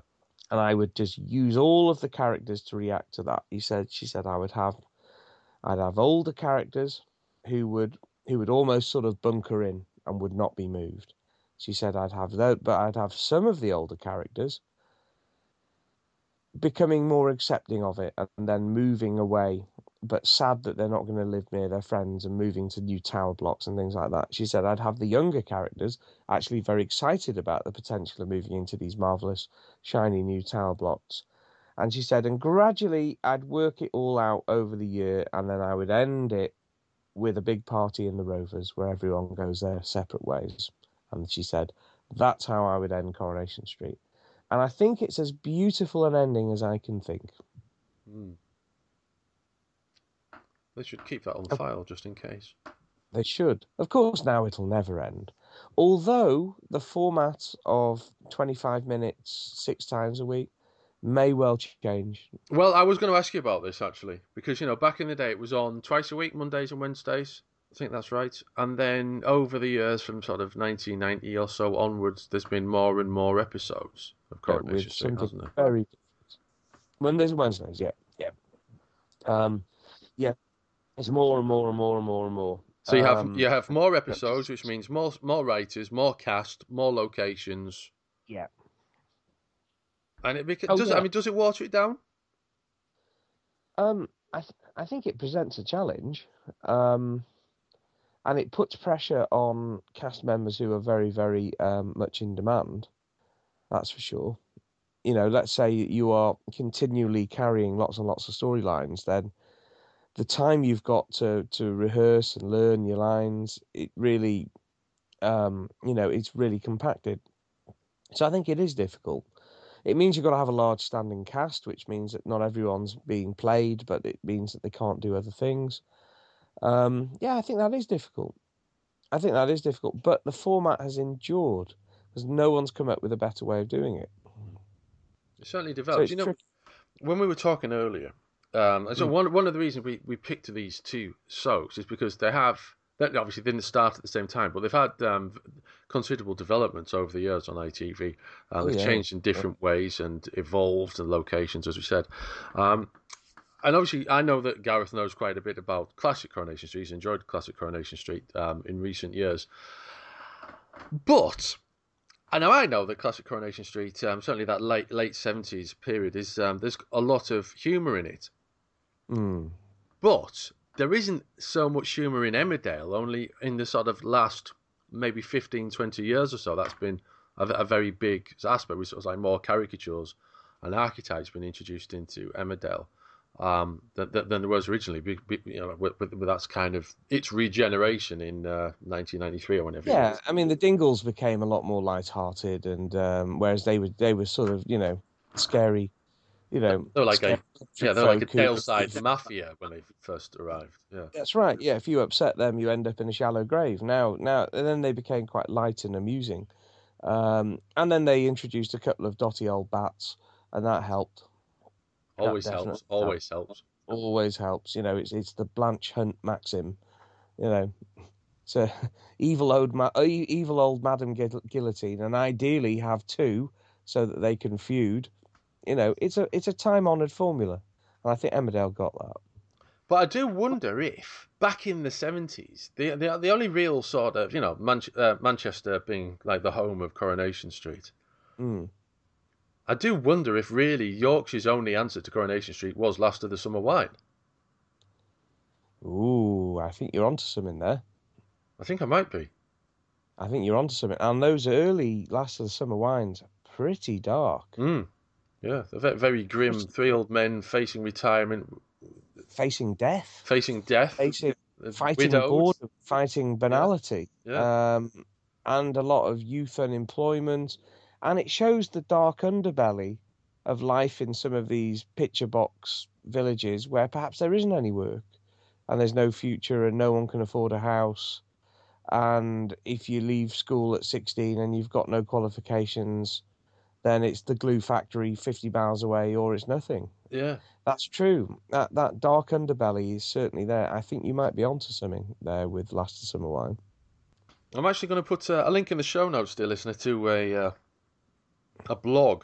And I would just use all of the characters to react to that. She said, I'd have older characters who would almost sort of bunker in and would not be moved. She said I'd have some of the older characters becoming more accepting of it and then moving away, but sad that they're not going to live near their friends and moving to new tower blocks and things like that. She said I'd have the younger characters actually very excited about the potential of moving into these marvellous, shiny new tower blocks. And she said, and gradually I'd work it all out over the year, and then I would end it with a big party in the Rovers where everyone goes their separate ways. And she said, that's how I would end Coronation Street. And I think it's as beautiful an ending as I can think. They should keep that on file just in case. They should. Of course, now it'll never end. Although the format of 25 minutes, 6 times a week, may well change. Well, I was going to ask you about this, actually, because, back in the day, it was on twice a week, Mondays and Wednesdays. I think that's right. And then over the years, from sort of 1990 or so onwards, there's been more and more episodes of Coronation Street, hasn't there? Very different. Mondays and Wednesdays, yeah. Yeah. It's more and more and more and more and more. So you have more episodes, which means more writers, more cast, more locations. Yeah. And does it water it down? I think it presents a challenge. And it puts pressure on cast members who are very, very much in demand. That's for sure. Let's say you are continually carrying lots and lots of storylines, then the time you've got to rehearse and learn your lines, it really, it's really compacted. So I think it is difficult. It means you've got to have a large standing cast, which means that not everyone's being played, but it means that they can't do other things. I think that is difficult. But the format has endured because no one's come up with a better way of doing it. It certainly develops. So when we were talking earlier, so one of the reasons we picked these two soaps is because they obviously didn't start at the same time, but they've had considerable developments over the years on ITV. They've changed in different ways and evolved in locations, as we said. And obviously, I know that Gareth knows quite a bit about classic Coronation Street. He's enjoyed classic Coronation Street in recent years. But I know that classic Coronation Street, certainly that late 70s period, is there's a lot of humour in it. But there isn't so much humour in Emmerdale, only in the sort of last maybe 15, 20 years or so. That's been a very big aspect, with sort of like more caricatures and archetypes being introduced into Emmerdale. Than there was originally, with that's kind of its regeneration in 1993 or whenever. Yeah, I mean the Dingles became a lot more light-hearted, and whereas they were sort of scary, they're like a Daleside mafia when they first arrived. Yeah, that's right. Yeah, if you upset them, you end up in a shallow grave. Now, and then they became quite light and amusing, and then they introduced a couple of dotty old bats, and that helped. Always helps. It's the Blanche Hunt maxim. It's a evil old Madam Guillotine, and ideally have two so that they can feud. It's a time-honoured formula, and I think Emmerdale got that. But I do wonder if back in the 70s, the only real sort of Manchester being like the home of Coronation Street. I do wonder if really Yorkshire's only answer to Coronation Street was Last of the Summer Wine. Ooh, I think you're onto something there. I think I might be. I think you're onto something. And those early Last of the Summer Wines are pretty dark. Yeah, they're very grim. 3 old men facing retirement. Facing death. Fighting widowed. Boredom, fighting banality. Yeah. And a lot of youth unemployment. And it shows the dark underbelly of life in some of these picture box villages where perhaps there isn't any work. and there's no future and no one can afford a house. And if you leave school at 16 and you've got no qualifications, then it's the glue factory 50 miles away or it's nothing. Yeah. That's true. That dark underbelly is certainly there. I think you might be onto something there with Last of Summer Wine. I'm actually going to put a link in the show notes, dear listener, to a blog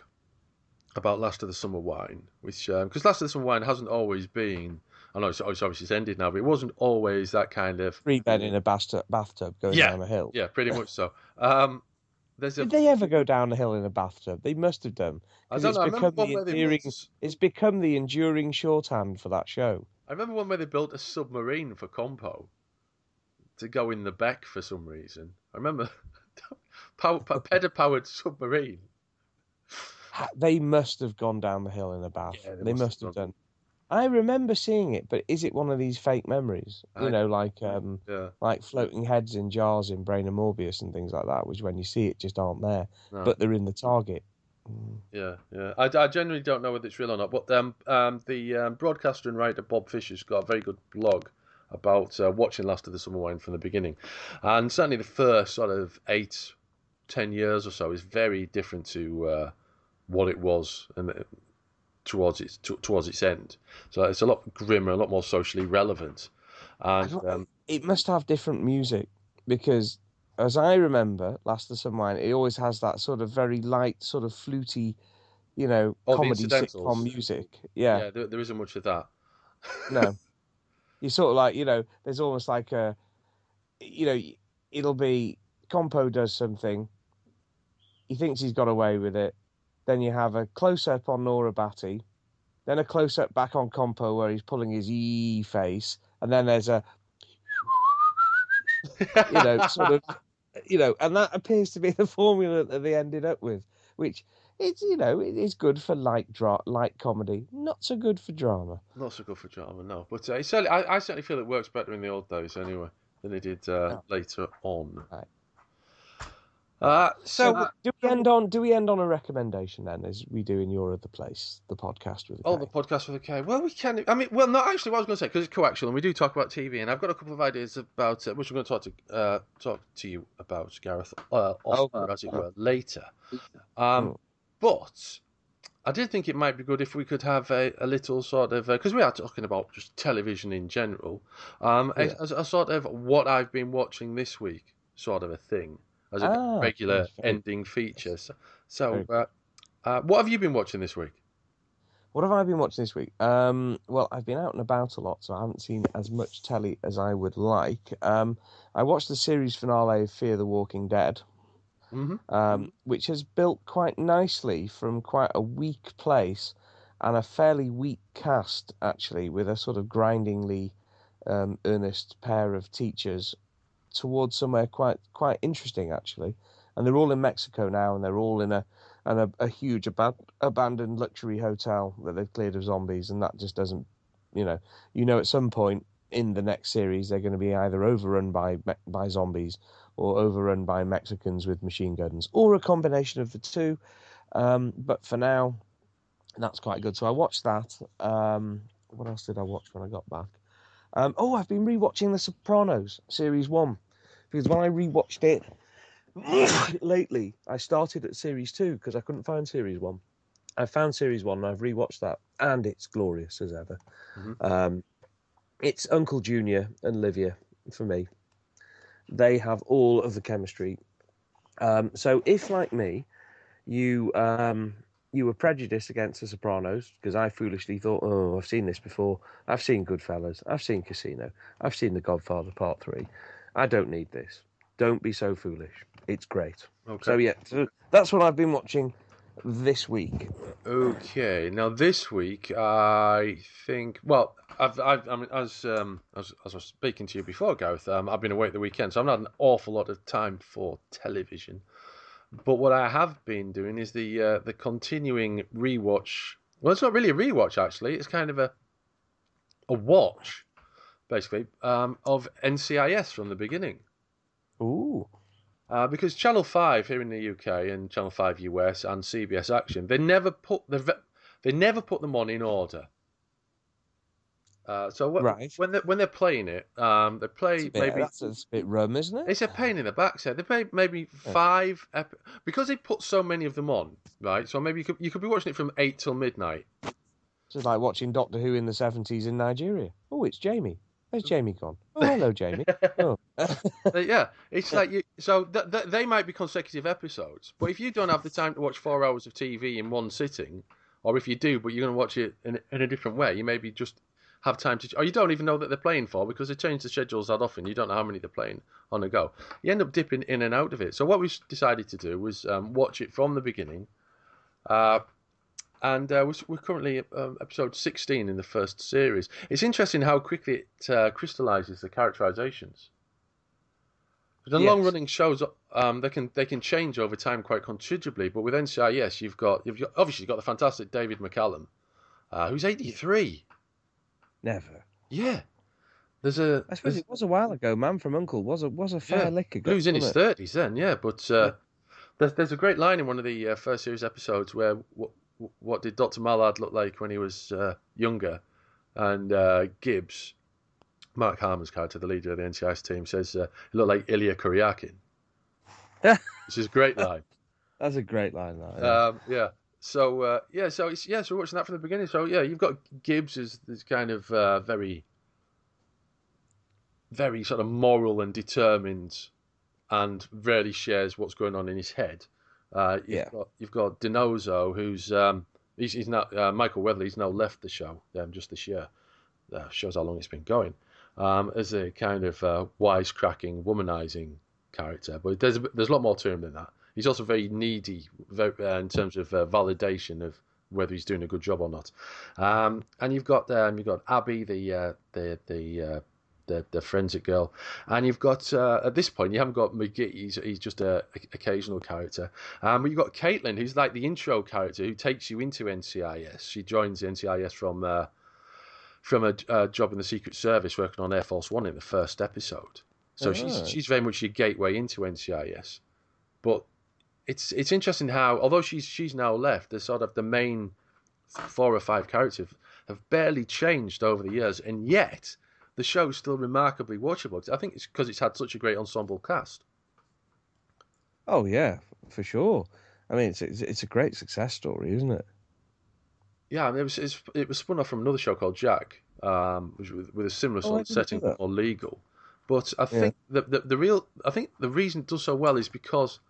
about Last of the Summer Wine, which because Last of the Summer Wine hasn't always been. I know it's obviously it's ended now, but it wasn't always that kind of 3 bed in a bathtub going down a hill. Yeah, pretty much so. Did they ever go down a hill in a bathtub? They must have done. I don't know. It's become the enduring shorthand for that show. I remember one where they built a submarine for Compo to go in the Beck for some reason. I remember pedal-powered submarine. They must have gone down the hill in a bath. Yeah, they must have done. I remember seeing it, but is it one of these fake memories? Like floating heads in jars in Brain and Morbius and things like that, which when you see it just aren't there, but they're in the target. Yeah. I generally don't know whether it's real or not, but the broadcaster and writer Bob Fisher's got a very good blog about watching Last of the Summer Wine from the beginning, and certainly the first sort of 8-10 years or so is very different to what it was and towards its end. So it's a lot grimmer, a lot more socially relevant. And it must have different music because, as I remember, Last of the Summer Wine, it always has that sort of very light, sort of fluty, comedy sitcom music. Yeah, there isn't much of that. No, you sort of like, there's almost like it'll be Compo does something, he thinks he's got away with it. Then you have a close-up on Nora Batty, then a close-up back on Compo where he's pulling his face, and then there's a, and that appears to be the formula that they ended up with, which it's, it is good for light comedy, not so good for drama. Not so good for drama, no. But I certainly feel it works better in the old days anyway than it did later on. Right. So do we end on a recommendation then, as we do in Your Other Place, the podcast with a K? The podcast with a K. Well, we can. I mean, well, no, actually, what I was going to say, because it's Coaxial and we do talk about TV, and I've got a couple of ideas about which we're going to talk to you about, Gareth, as it were, later. But I did think it might be good if we could have a little sort of because we are talking about just television in general, a sort of what I've been watching this week, sort of a thing. As a regular ending feature. So what have you been watching this week? What have I been watching this week? Well, I've been out and about a lot, so I haven't seen as much telly as I would like. I watched the series finale of Fear the Walking Dead, which has built quite nicely from quite a weak place and a fairly weak cast, actually, with a sort of grindingly earnest pair of teachers towards somewhere quite interesting, actually. And they're all in Mexico now, and they're all in a huge abandoned luxury hotel that they've cleared of zombies, and that just doesn't, at some point in the next series they're going to be either overrun by zombies or overrun by Mexicans with machine guns, or a combination of the two. But for now, that's quite good. So I watched that. What else did I watch when I got back? I've been rewatching The Sopranos Series 1, because when I rewatched it lately, I started at Series 2 because I couldn't find Series 1. I found Series 1 and I've rewatched that, and it's glorious as ever. It's Uncle Junior and Livia for me. They have all of the chemistry. So if, like me, you were prejudiced against The Sopranos, because I foolishly thought, I've seen this before. I've seen Goodfellas. I've seen Casino. I've seen The Godfather Part 3. I don't need this. Don't be so foolish. It's great. Okay. So that's what I've been watching this week. Okay. Now this week, I think, well, I mean, as I was speaking to you before, Gareth, I've been away at the weekend, so I've not had an awful lot of time for television. But what I have been doing is the continuing rewatch. Well, it's not really a rewatch, actually. It's kind of a watch, basically, of NCIS from the beginning. Ooh. Because Channel 5 here in the UK and Channel 5 US and CBS Action, they never put them on in order. Right. when they're playing it, they play maybe. That's a bit rum, isn't it? It's a pain in the backside. They play maybe five because they put so many of them on, right? So maybe you could be watching it from 8 till midnight. It's like watching Doctor Who in the 70s in Nigeria. Oh, it's Jamie. Where's Jamie gone? Oh, hello, Jamie. Oh. Yeah, it's like they might be consecutive episodes, but if you don't have the time to watch 4 hours of TV in one sitting, or if you do, but you're going to watch it in a different way, you maybe just have time to, or you don't even know that they're playing for because they change the schedules that often. You don't know how many they're playing on a go. You end up dipping in and out of it. So what we decided to do was watch it from the beginning. And we're currently at episode 16 in the first series. It's interesting how quickly it crystallises the characterizations. The long-running shows, they can change over time quite considerably. But with NCIS, you've obviously got the fantastic David McCallum, who's 83. Never. Yeah. I suppose it was a while ago. Man from U.N.C.L.E. was a fair lick ago. He was in his 30s then, yeah. But there's a great line in one of the first series episodes where what did Dr. Mallard look like when he was younger? And Gibbs, Mark Harmon's character, the leader of the NCIS team, says he looked like Ilya Kuryakin. Which is a great line. That's a great line, yeah. So we're watching that from the beginning. So yeah, you've got Gibbs as this kind of very, very sort of moral and determined, and rarely shares what's going on in his head. You've got Dinozo, who's he's now Michael Weatherly's now left the show just this year. Shows how long it's been going. As a kind of wisecracking, womanizing character, but there's a lot more to him than that. He's also very needy, in terms of validation of whether he's doing a good job or not. And you've got Abby, the forensic girl, and you've got at this point you haven't got McGee. He's just a occasional character. But you've got Caitlin, who's like the intro character who takes you into NCIS. She joins the NCIS from a job in the Secret Service working on Air Force One in the first episode. So she's very much your gateway into NCIS. But it's interesting how, although she's now left, the main 4 or 5 characters have barely changed over the years, and yet the show's still remarkably watchable. I think it's because it's had such a great ensemble cast. Oh yeah, for sure. I mean, it's a great success story, isn't it? Yeah, I mean, it was spun off from another show called Jack, which with a similar sort of setting, or legal. But I think the reason it does so well is because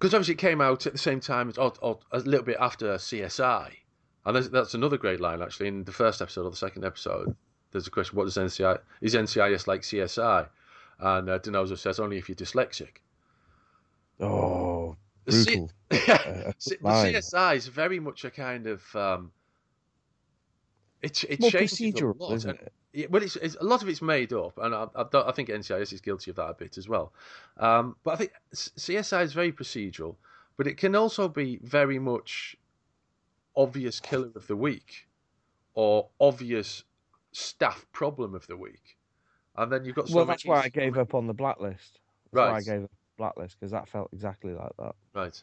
obviously it came out at the same time or a little bit after CSI, and that's another great line actually in the first episode or the second episode. There's a question: what does is NCIS like CSI? And Dinozo says only if you're dyslexic. Oh, brutal. The CSI is very much a kind of it more changes procedural, a lot, isn't it? Well, it's a lot of it's made up, and I think NCIS is guilty of that a bit as well. But I think CSI is very procedural, but it can also be very much obvious killer of the week or obvious staff problem of the week, and then you've got. That's why I gave up on the Blacklist. That's why I gave up Blacklist, because that felt exactly like that. Right.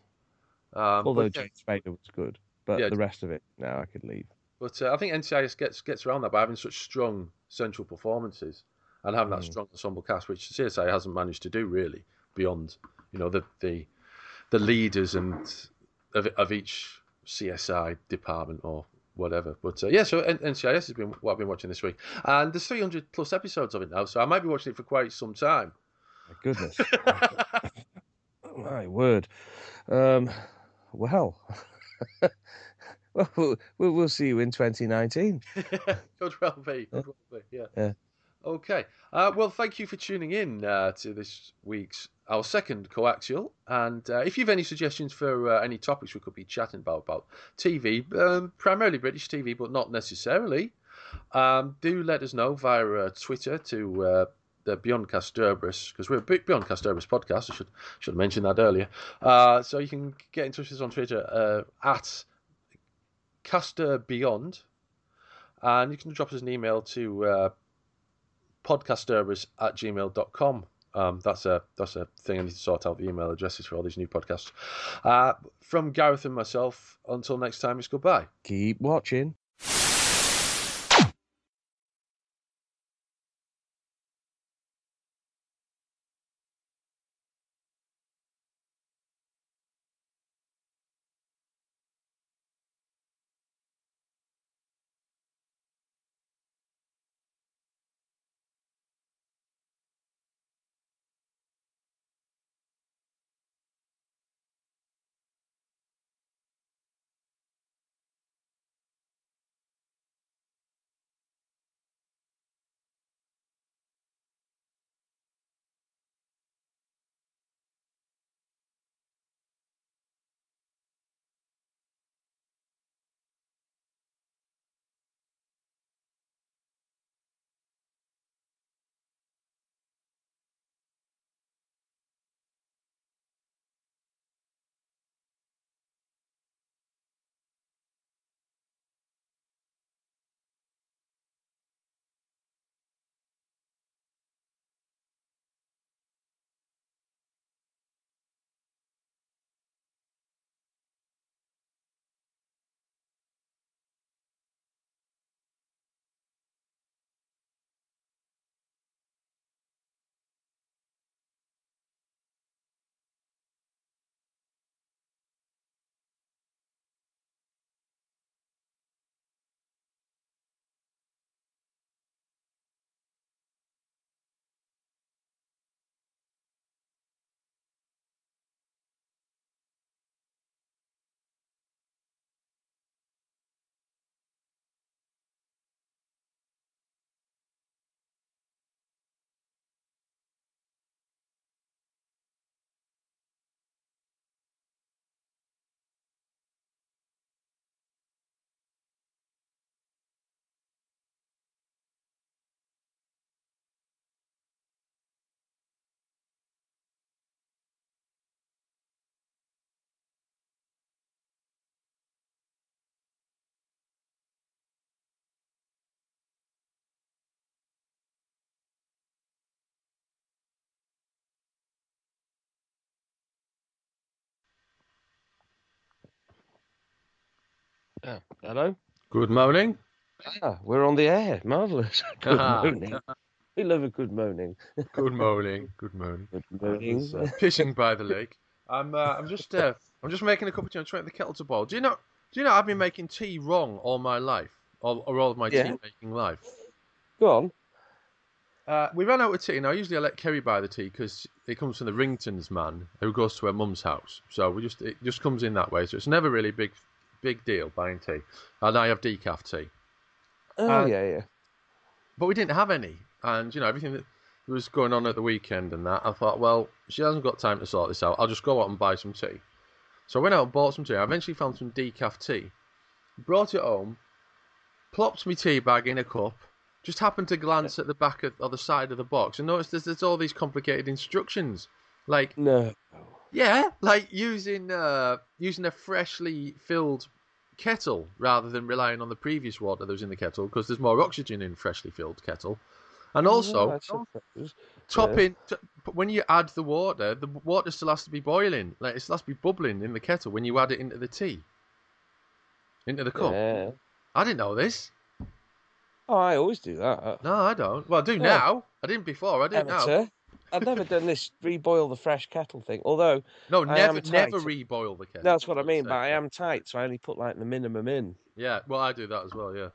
Although James Spader was good, but the rest of it, now I could leave. But I think NCIS gets around that by having such strong central performances and having that strong ensemble cast, which CSI hasn't managed to do really, beyond the leaders and of each CSI department or whatever. But so NCIS has been what I've been watching this week, and there's 300 plus episodes of it now, so I might be watching it for quite some time. My goodness. My word. Well, we'll see you in 2019. Could well be. Yeah. Okay. Well, thank you for tuning in to this week's our second Coaxial. And if you've any suggestions for any topics we could be chatting about TV, primarily British TV, but not necessarily, do let us know via Twitter to the Beyond Casterbrus, because we're a Beyond Casterbrus podcast. I should have mentioned that earlier. So you can get in touch with us on Twitter at CasterBeyond, and you can drop us an email to podcasterbrus@gmail.com. That's a thing I need to sort out, the email addresses for all these new podcasts. From Gareth and myself, until next time, it's goodbye. Keep watching. Hello? Good morning. We're on the air. Marvellous. Good morning. We love a good morning. Good morning. Good morning. Good I morning. was fishing by the lake. I'm just making a cup of tea. I'm trying to get the kettle to boil. Do you know I've been making tea wrong all my life, or all of my tea making life. Go on. We ran out of tea. Now usually I let Kerry buy the tea because it comes from the Ringtons man who goes to her mum's house. So it just comes in that way. So it's never really big deal buying tea. And I have decaf tea. Yeah. But we didn't have any. And, everything that was going on at the weekend and that, I thought, well, she hasn't got time to sort this out. I'll just go out and buy some tea. So I went out and bought some tea. I eventually found some decaf tea. Brought it home. Plopped my tea bag in a cup. Just happened to glance at the back of the side of the box and noticed there's all these complicated instructions. Like, no. Yeah, like using a freshly filled kettle rather than relying on the previous water that was in the kettle because there's more oxygen in freshly filled kettle. And also, when you add the water still has to be boiling. Like, it still has to be bubbling in the kettle when you add it into the tea. Into the cup. Yeah. I didn't know this. Oh, I always do that. No, I don't. Well, I do now. I didn't before. I didn't now. I've never done this reboil the fresh kettle thing. Although, no, never reboil the kettle. That's what I mean. But I am tight, so I only put like the minimum in. Yeah, well, I do that as well. Yeah.